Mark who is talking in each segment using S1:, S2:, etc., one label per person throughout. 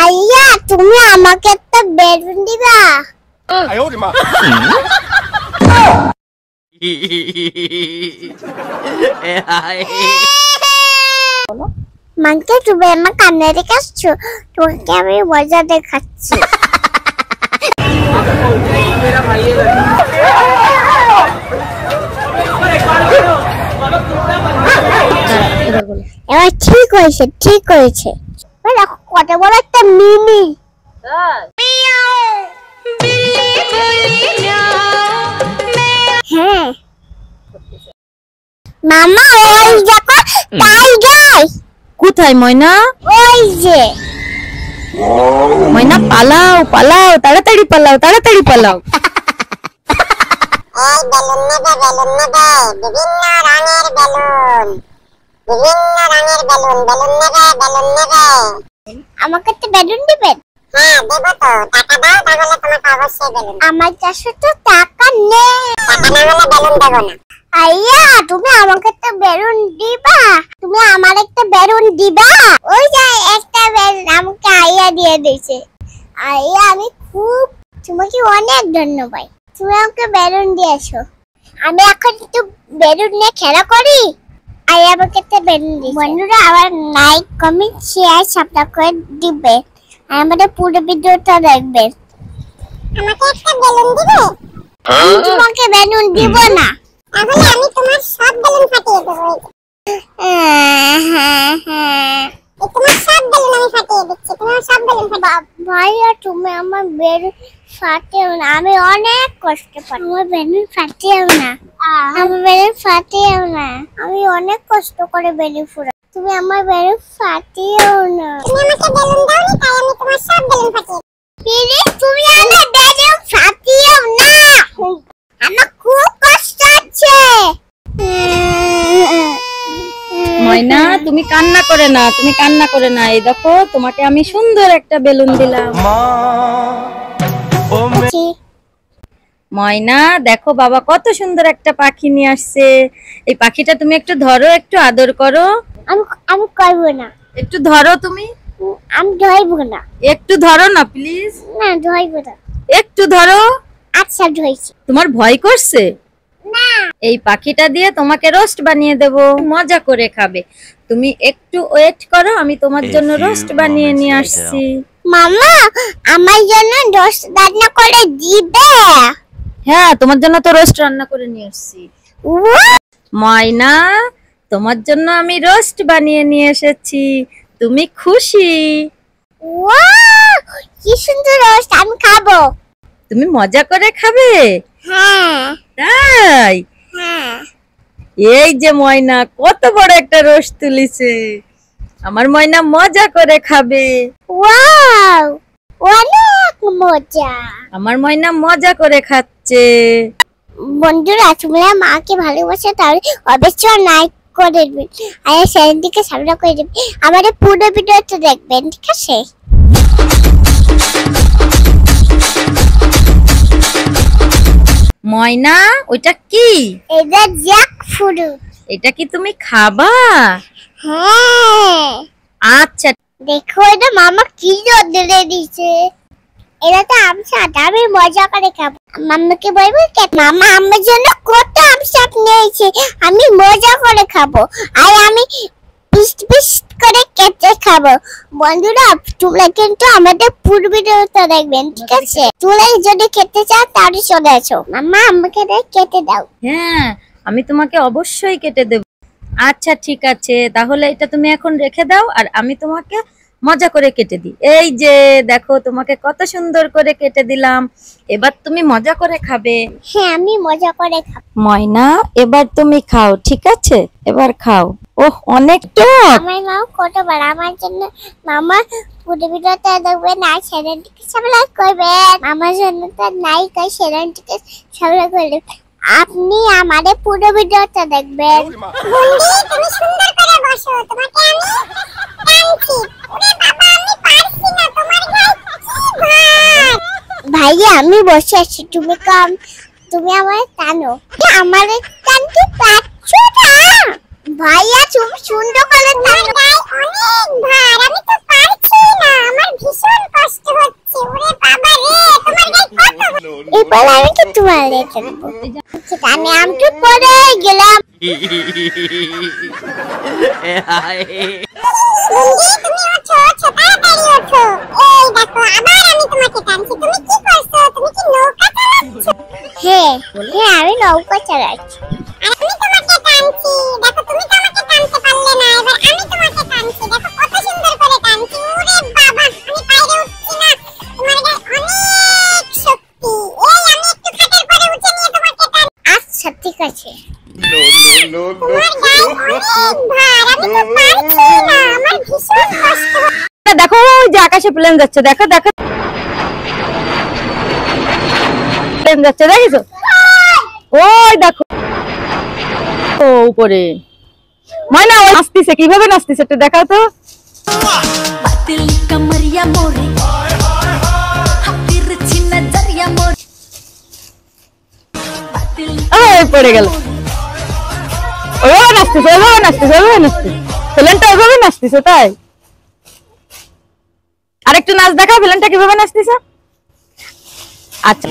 S1: আইয়া তুমি আমাকে একটা বেলুন দিবা? মানতে তুমি আমার কান্না দেখাচ্ছো, তোমাকে আমি মজা দেখাচ্ছি। এবার ঠিক হয়েছে, ঠিক হয়েছে। দেখো কত বড় একটা মিনি। হ্যাঁ মামা, ওই দেখো টাইগার।
S2: কোথায় ময়না?
S1: ওই যে।
S2: ময়না পালাও পালাও, তাড়াতাড়ি পালাও, তাড়াতাড়ি পালাও।
S1: এই বেলুন নেবে, বেলুন নেবে, বিভিন্ন রঙের বেলুন, বিভিন্ন রঙের বেলুন, বেলুন নেবে, বেলুন নেবে। আমাকে তো বেলুন দিবেন? হ্যাঁ দেব তো, টাকা দাও তাহলে তোমাকে অবশ্যই বেলুন। আমার কাছে তো টাকা নেই, টাকা না হলে বেলুন দেব না। আইয়া তুমি আমাকে তো বেলুন দিবা, তুমি আমার একটা বেলুন দিবা? ওই যে একটা বেলুন আমাকে আইয়া দিয়ে দিয়েছে। আইয়া আমি খুব, তোমাকে অনেক ধন্যবাদ, তুমি আমাকে বেলুন দিয়েছো। আমি এখন একটু বেলুন নিয়ে খেলা করি। আইয়া আমাকে একটা বেলুন দিয়েছে। বন্ধুরা আবার লাইক কমেন্ট শেয়ার সাবস্ক্রাইব করে দিবে, আর আমাদের পুরো ভিডিওটা দেখবেন। আমাকে একটা বেলুন দিবে? আমি তোমাকে বেলুন দিব না, তাহলে আমি তোমার সব বেলুন ফাটিয়ে দেবো। তোমার সব বেলুন আমি ফাটিয়ে দিচ্ছি, তোমার সব বেলুন ভাইয়া তুমি আমার বেলুন ফাটিও না, আমি অনেক কষ্ট পাই। আমার বেলুন ফাটিও না, আমার বেলুন ফাটিও না, আমি অনেক কষ্ট করে বেলুন ফুরাই। তুমি আমার বেলুন ফাটিও না। তুমি আমাকে বেলুন দাওনি, তাই আমি তোমার সব বেলুন ফাটিয়ে। প্লিজ তুমি আমার বেলুন ফাটিও না, আমার খুব কষ্ট হচ্ছে।
S2: ময়না তুমি কান্না করে না, তুমি কান্না করে না। এই দেখো তোমাকে আমি সুন্দর একটা বেলুন দিলাম। ময়না দেখো বাবা কত সুন্দর একটা পাখি নিয়ে আসছে। এই পাখিটা তুমি একটু ধরো, একটু আদর করো।
S1: আমি করব না।
S2: একটু ধরো তুমি।
S1: আমি ধরব না।
S2: একটু ধরো না প্লিজ।
S1: না ধরব না।
S2: একটু ধরো।
S1: আচ্ছা ধরছি।
S2: তোমার ভয় করছে?
S1: না।
S2: এই পাখিটা দিয়ে তোমাকে রোস্ট বানিয়ে দেব, মজা করে খাবে। তুমি একটু ওয়েট করো, আমি তোমার জন্য রোস্ট বানিয়ে নিয়ে আসছি।
S1: মামা আমার জন্য রোস্ট রান্না করে দিবে?
S2: হ্যাঁ তোমার জন্য তো রোস্ট রান্না করে নিয়ে আসছি। ময়না তোমার জন্য আমি রোস্ট বানিয়ে নিয়ে এসেছি, তুমি খুশি?
S1: ওয়াও কি সুন্দর রোস্ট, আমি খাবো।
S2: তুমি মজা করে খাবে?
S1: হ্যাঁ।
S2: তাই?
S1: হ্যাঁ।
S2: এই যে ময়না কত বড় একটা রোস্ট তুলিছে, আমার ময়না মজা করে খাবে।
S1: ওয়াও অনেক মজা,
S2: আমার ময়না মজা করে খাচ্ছে।
S1: বন্ধুরা তোমরা মাকে ভালোবাসো তাহলে অবশ্যই লাইক করে দেবেন, আর চ্যানেলটিকে সাবস্ক্রাইব করে দেবেন, আমাদের পুরো ভিডিওটা দেখবেন, ঠিক আছে?
S2: ময়না ওইটা কি?
S1: এটা জ্যাকফ্রুট।
S2: এটা কি তুমি খাবা?
S1: হ্যাঁ।
S2: আচ্ছা
S1: দেখো এটা মামা কি রোদে দিয়েছে, এটা তো আমসাট, আমি মজা করে খাবো। মাম্মাকে বলবো মামা আমার জন্য কত আমসাট নিয়েছে, আমি মজা করে খাবো, আর আমি পিস পিস করে কেটে খাবো। বন্ধুরা তোমরা কিন্তু আমাদের পুরো ভিডিওটা দেখবেন, ঠিক আছে? তোমরা যদি খেতে চাও তাহলে চলে আসো। মাম্মা আমাকে কেটে দাও।
S2: হ্যাঁ আমি তোমাকে অবশ্যই কেটে দেব। আচ্ছা ঠিক আছে, তাহলে এটা তুমি এখন রেখে দাও, আর আমি তোমাকে মজা করে কেটে দিই। এই যে দেখো তোমাকে কত সুন্দর করে কেটে দিলাম, এবার তুমি মজা করে খাবে।
S1: হ্যাঁ আমি মজা করে খাবো।
S2: ময়না এবার তুমি খাও, ঠিক আছে? এবার খাও। ওহ অনেক টক।
S1: আমার মা কতবার আমার জন্য। মামা পুরো ভিডিওটা দেখবেন আর চ্যানেলটিকে সাবস্ক্রাইব করবেন, আমার জন্য তো লাইক আর চ্যানেলটিকে সাবস্ক্রাইব করবেন। আপনি আমাদের পুরো ভিডিওটা দেখবেন। বন্ধু তুমি সুন্দর করে বসো, তোমাকে আমি টানছি। ওরে বাবা আমি পারছি না, তোমার গায়ে কি ভার। ভাইয়া আমি বসে আছি, তুমি আমায় টানো। আমারে টানতে পারছো না ভাইয়া, তুমি সুন্দর করে টানো। অনেক ভার, আমি তো পারছি না, আমার ভীষণ এরপর আমি তো তোমার লেখা দেবো। আমি আমটু পরে গেলাম। তুমি ওঠো, তাড়াতাড়ি ওঠো। এই দেখো আবার আমি তোমাকে টানছি। তুমি কি করছো? তুমি কি নৌকা চালাচ্ছো? হ্যাঁ, আমি নৌকা চালাচ্ছি। আর আমি তোমাকে টানছি। দেখো তুমি তো আমাকে টানতে পারলে না। এবার আমি তোমাকে টানছি। দেখো কত সুন্দর করে টানছি। ওরে বাবা, আমি বাইরে উঠছি না। তোমার গায়ে অনেক শক্তি। এই আমি একটু খাটের পরে উঠে নিয়ে তোমাকে টান। আচ্ছা ঠিক আছে। তোমার গায়ে অনেক ভার। আমি তো পারছি না। আমার ভীষণ কষ্ট হচ্ছে।
S2: দেখো ওই যে আকাশে প্লেন যাচ্ছে, দেখো দেখো প্লেন যাচ্ছে, দেখিছো? ওই দেখো ও উপরে ময়না ওই নাচতেছে, কিভাবে নাচতেছে একটু দেখাও তো। পড়ে গেল। ওইভাবে নাচতেছে, ওইভাবে নাচতেছে, ওইভাবে নাচতেছে, প্লেনটা ওইভাবে নাচতেছে। তাই আরেকটু নাচ দেখাও, প্লেনটা কিভাবে নাচতেছে। আচ্ছা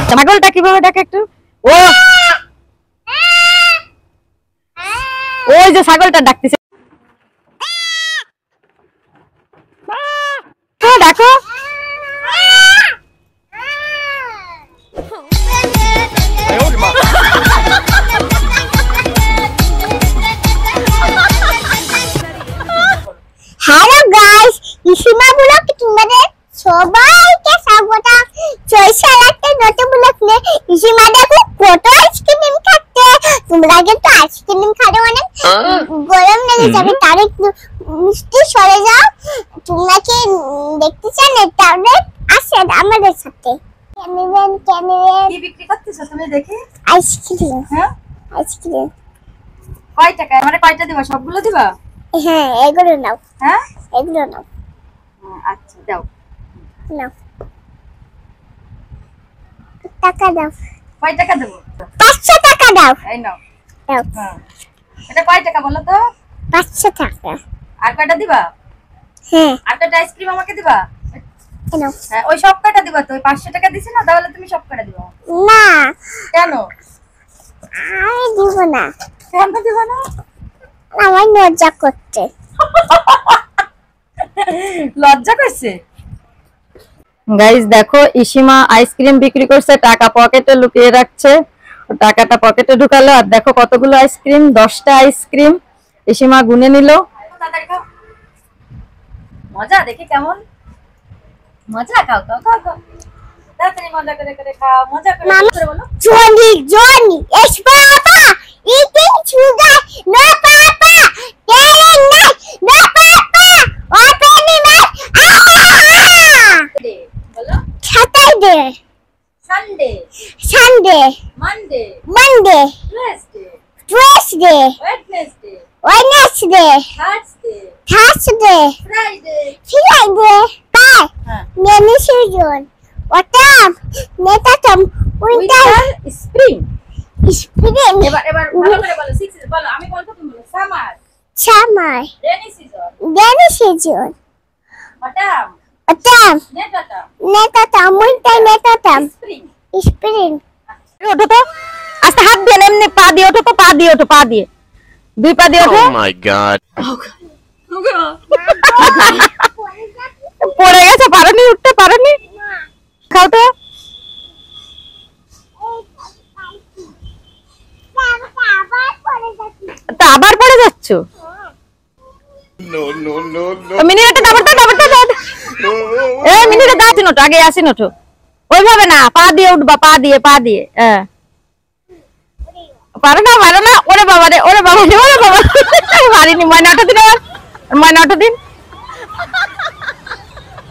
S2: ছাগলটা কিভাবে ডাকে একটু। ওই যে ছাগলটা ডাকতেছে, ডাকো।
S1: হ্যালো গাইস, ইসিমা ব্লগ তোমাদের সবাইকে স্বাগত। চৈশালাতে নতুন ব্লগ নিয়ে ইসিমা দেখো কত আইসক্রিম খাচ্ছে। তোমরা কিন্তু আইসক্রিম খাবে অনেক গরম লেগে যাবে, তার একটু মিষ্টি সরে যাও। তোমরা কি দেখতে চান তাহলে আসেন আমাদের সাথে।
S2: কি বিক্রি করতেছো তুমি দেখি?
S1: আইসক্রিম।
S2: হ্যাঁ
S1: আইসক্রিম
S2: কয় টাকা? মানে কয়টা দিবা? সবগুলো দিবা?
S1: হ্যাঁ এগুলো নাও।
S2: হ্যাঁ
S1: এগুলো নাও।
S2: আচ্ছা দাও।
S1: নাও টাকা দাও।
S2: কয় টাকা দেবো?
S1: 500 টাকা দাও।
S2: এই নাও।
S1: দাও।
S2: হ্যাঁ এটা কয় টাকা বলো তো?
S1: 500 টাকা।
S2: আর কয়টা দিবা?
S1: হ্যাঁ
S2: আর কয়টা আইসক্রিম আমাকে দিবা?
S1: নাও।
S2: হ্যাঁ ওই সব কয়টা দিবা তো? ওই 500 টাকা দিছি না, তাহলে তুমি সব কয়টা দিবা?
S1: না
S2: কেন?
S1: আমি দিব না।
S2: কেন দিবা না?
S1: আমার লজ্জা করতে।
S2: লজ্জা করছে। গাইস দেখো ইসিমা আইসক্রিম বিক্রি করছে, টাকা পকেটে লুকিয়ে রাখছে। টাকাটা পকেটে ঢুকালো, আর দেখো কতগুলো আইসক্রিম, 10টা আইসক্রিম ইসিমা গুনে নিল। মজা দেখি কেমন মজা। খাও খাও খাও খাও, তাড়াতাড়ি মজা করে করে খাও, মজা করে বলো।
S1: জনি জনি এস বাবা eating sugar no papa telling নাই নো পাপা ওপেনিং নাই
S2: বলো।
S1: Saturday
S2: Sunday
S1: Sunday
S2: Monday
S1: Monday
S2: Tuesday
S1: Tuesday
S2: Wednesday
S1: Wednesday
S2: Thursday
S1: Thursday
S2: Friday
S1: Friday bye
S2: হ্যাঁ
S1: মেনি সিজন অটাম নেতাম উইন্টার
S2: স্প্রিং
S1: স্প্রিং
S2: এবার এবার ভালো করে বলো। 6 বলো, আমি বলবো তুমি বলো। Summer
S1: summer
S2: rainy season
S1: rainy season
S2: autumn
S1: autumn
S2: নেতাম
S1: উইন্টার নেতাম
S2: স্প্রিং
S1: স্প্রিং।
S2: ওঠো তো, আস্তে হাত দিয়ে এমনি পা দিয়ে ওঠো তো, পা দিয়ে ওঠো, পা দিয়ে, দুই পা দিয়ে ওঠো।
S3: Oh my god.
S2: পড়ে গেছে, পারোনি, উঠতে পারোনি। খাও তো। তা আবার পড়ে যাচ্ছ?
S3: No, no, no, no.
S2: মিনিটা দাও। এই মিনিটা দাও, আসিন ওঠো, আগে আসিন ওঠো। ওইভাবে না, পা দিয়ে উঠবা, পা দিয়ে হ্যাঁ। পারো না ওরে বাবা রে, ওরে বাবা রে, ওরে বাবা পারিনি। ময়না ওঠো দিন, আবার ময়না ওঠো দিন।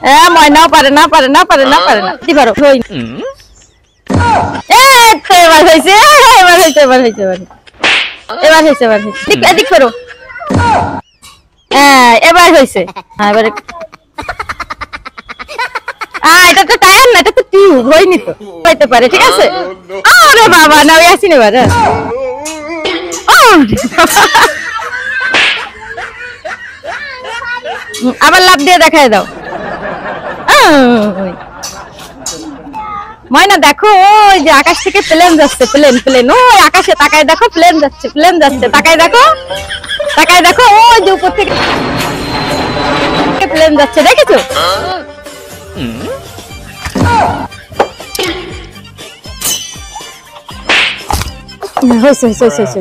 S2: হ্যাঁ ময়নাও পারে না কি পারো। এবার হয়েছে এদিক করো। হ্যাঁ এবার হয়েছে। হ্যাঁ এবারে এটা তো টায়ার না, এটা তো টিউব, হয়নি তো, হইতে পারে। ঠিক আছে। আরে বাবা না, ওই আসিন এবার। আবার লাভ দিয়ে দেখায় দাও। ময়না দেখো ওই যে আকাশ থেকে প্লেন যাচ্ছে, প্লেন প্লেন ওই আকাশে তাকায় দেখো, প্লেন যাচ্ছে, প্লেন যাচ্ছে, তাকায় দেখো, তাকায় দেখো ওই যে উপর থেকে প্লেন যাচ্ছে, দেখেছো? হয়েছে হয়েছে হয়েছে।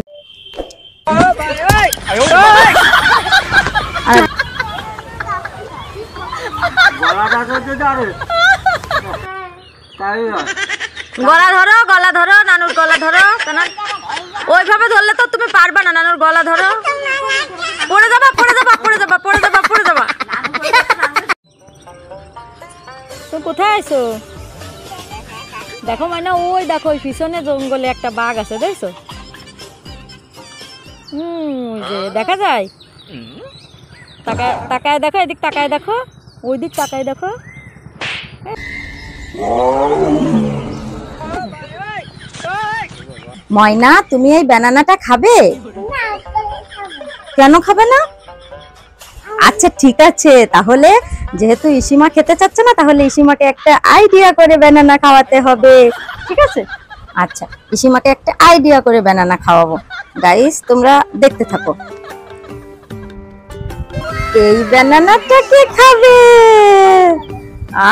S2: গলা ধরো, গলা ধরো, নানুর গলা ধরো। ওইভাবে ধরলে তো তুমি পারবা না, নানুর গলা ধরো। পড়ে যাবা, পড়ে যাবা, পড়ে যাবা, পড়ে যাবা, পড়ে যাবা। তুমি কোথায় আছো? দেখো মানে ওই দেখো ওই পিছনে জঙ্গলে একটা বাঘ আছে, দেখছো? যে দেখা যায়, তাকায় তাকায় দেখো, এদিক তাকায় দেখো, ওই দিক তাকায় দেখো। ময়না তুমি এই ব্যানানাটা খাবে? কেন খাবে না? আচ্ছা ঠিক আছে, তাহলে যেহেতু ইসিমা খেতে চাচ্ছে না, তাহলে ইসিমাকে একটা আইডিয়া করে ব্যানানা খাওয়াতে হবে, ঠিক আছে? আচ্ছা ইসিমাকে একটা আইডিয়া করে ব্যানানা খাওয়াবো। গাইস তোমরা দেখতে থাকো। এই ব্যানানাটা কে খাবে?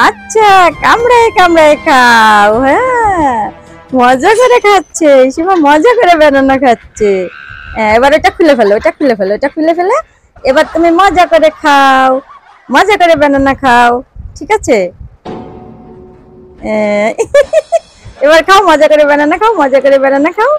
S2: আচ্ছা কামড়ায় কামড়ায় খাও। হ্যাঁ মজা করে খাচ্ছে ইসিমা, মজা করে ব্যানানা খাচ্ছে। এবার এটা খুলে ফেলো, এটা খুলে ফেলো, এটা খুলে ফেলে এবার তুমি মজা করে খাও, মজা করে ব্যানানা খাও, ঠিক আছে? এবার খাও, মজা করে ব্যানানা খাও, মজা করে ব্যানানা খাও।